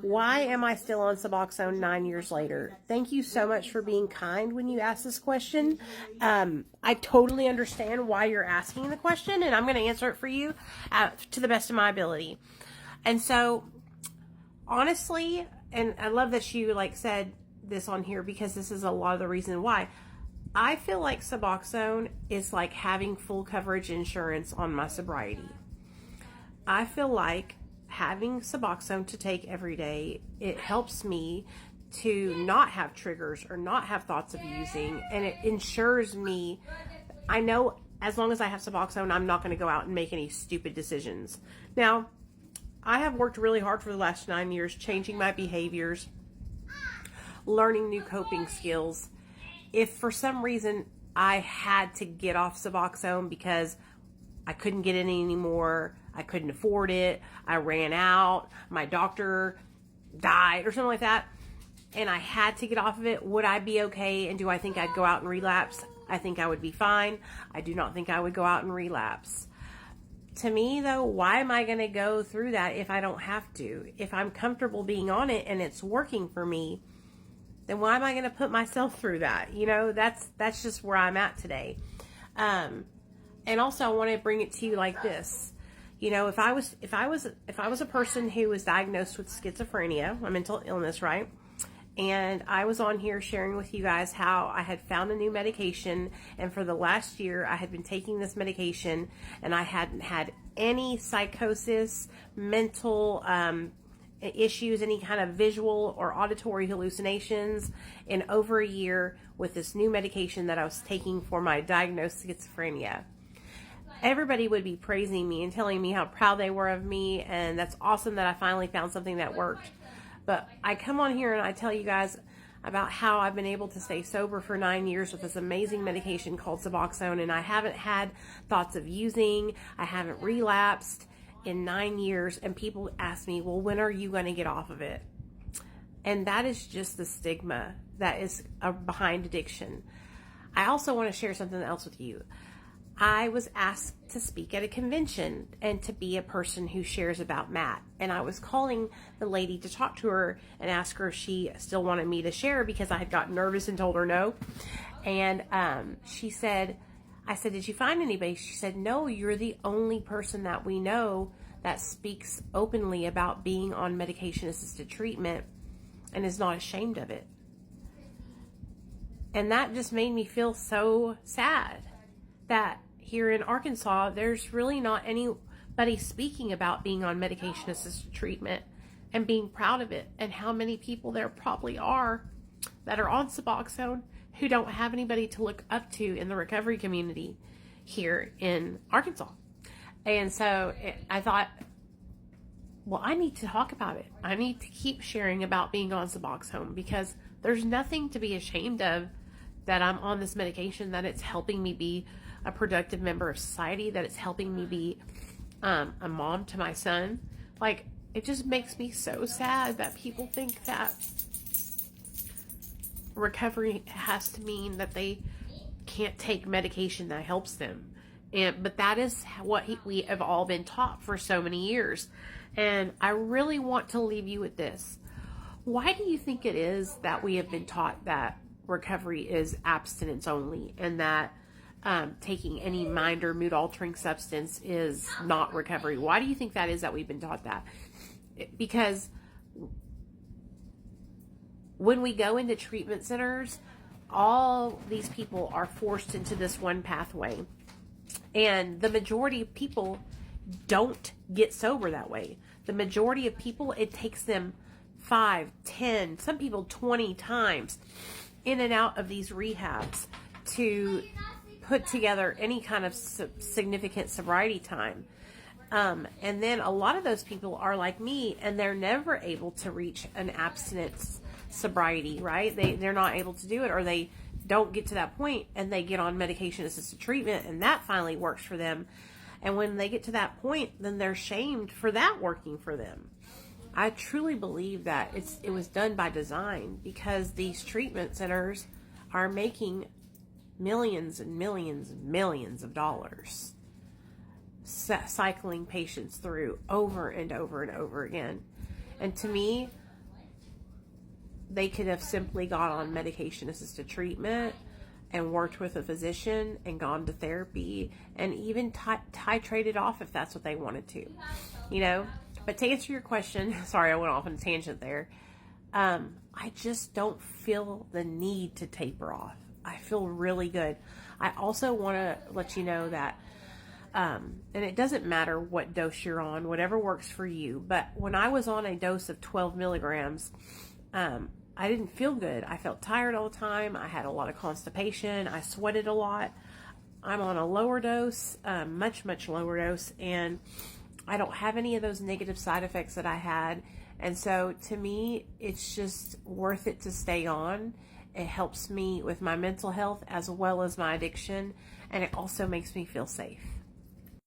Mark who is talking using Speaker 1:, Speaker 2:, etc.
Speaker 1: Why am I still on suboxone 9 years later? Thank you so much for being kind when you asked this question. I totally understand why you're asking the question, and I'm going to answer it for you to the best of my ability. And so, honestly, and I love that you said this on here, because this is a lot of the reason why. I feel like suboxone is like having full coverage insurance on my sobriety. I feel like having suboxone to take every day, it helps me to not have triggers or not have thoughts of using, and it ensures me, I know as long as I have suboxone, I'm not going to go out and make any stupid decisions. Now, I have worked really hard for the last 9 years, changing my behaviors, learning new coping skills. If for some reason I had to get off suboxone because I couldn't get it anymore, I couldn't afford it, I ran out, my doctor died or something like that, and I had to get off of it, would I be okay? And do I think I'd go out and relapse? I think I would be fine. I do not think I would go out and relapse. To me, though, why am I going to go through that if I don't have to? If I'm comfortable being on it and it's working for me, then why am I going to put myself through that? You know, that's just where I'm at today. And also, I want to bring it to you like this. You know, if I was a person who was diagnosed with schizophrenia, a mental illness, right? And I was on here sharing with you guys how I had found a new medication, and for the last year I had been taking this medication, and I hadn't had any psychosis, mental issues, any kind of visual or auditory hallucinations in over a year with this new medication that I was taking for my diagnosed schizophrenia. Everybody would be praising me and telling me how proud they were of me, and that's awesome that I finally found something that worked. But I come on here and I tell you guys about how I've been able to stay sober for 9 years with this amazing medication called suboxone, and I haven't had thoughts of using, I haven't relapsed in 9 years, and people ask me, well, when are you going to get off of it? And that is just the stigma that is behind addiction. I also want to share something else with you. I was asked to speak at a convention and to be a person who shares about Matt. And I was calling the lady to talk to her and ask her if she still wanted me to share, because I had gotten nervous and told her no. And she said, I said, did you find anybody? She said, no, you're the only person that we know that speaks openly about being on medication-assisted treatment and is not ashamed of it. And that just made me feel so sad that here in Arkansas, there's really not anybody speaking about being on medication-assisted treatment and being proud of it, and how many people there probably are that are on suboxone who don't have anybody to look up to in the recovery community here in Arkansas. And so I thought, well, I need to talk about it. I need to keep sharing about being on suboxone, because there's nothing to be ashamed of that I'm on this medication, that it's helping me be a productive member of society, that it's helping me be a mom to my son. Like, it just makes me so sad that people think that recovery has to mean that they can't take medication that helps them. But that is what we have all been taught for so many years. And I really want to leave you with this. Why do you think it is that we have been taught that recovery is abstinence only, and that taking any mind or mood altering substance is not recovery? Why do you think that is that we've been taught that? Because when we go into treatment centers, all these people are forced into this one pathway, and the majority of people don't get sober that way. The majority of people, it takes them 5, 10, some people 20 times in and out of these rehabs to put together any kind of significant sobriety time. And then a lot of those people are like me, and they're never able to reach an abstinence sobriety, right? They're not able to do it, or they don't get to that point, and they get on medication-assisted treatment, and that finally works for them. And when they get to that point, then they're shamed for that working for them. I truly believe that it was done by design, because these treatment centers are making millions and millions and millions of dollars cycling patients through over and over and over again. And to me, they could have simply gone on medication assisted treatment and worked with a physician and gone to therapy and even titrated off if that's what they wanted to, you know. But to answer your question, sorry, I went off on a tangent there. I just don't feel the need to taper off. I feel really good. I also want to let you know that, and it doesn't matter what dose you're on, whatever works for you. But when I was on a dose of 12 milligrams, I didn't feel good. I felt tired all the time. I had a lot of constipation. I sweated a lot. I'm on a lower dose, much lower dose, and I don't have any of those negative side effects that I had. And so to me, it's just worth it to stay on. It helps me with my mental health as well as my addiction, and it also makes me feel safe.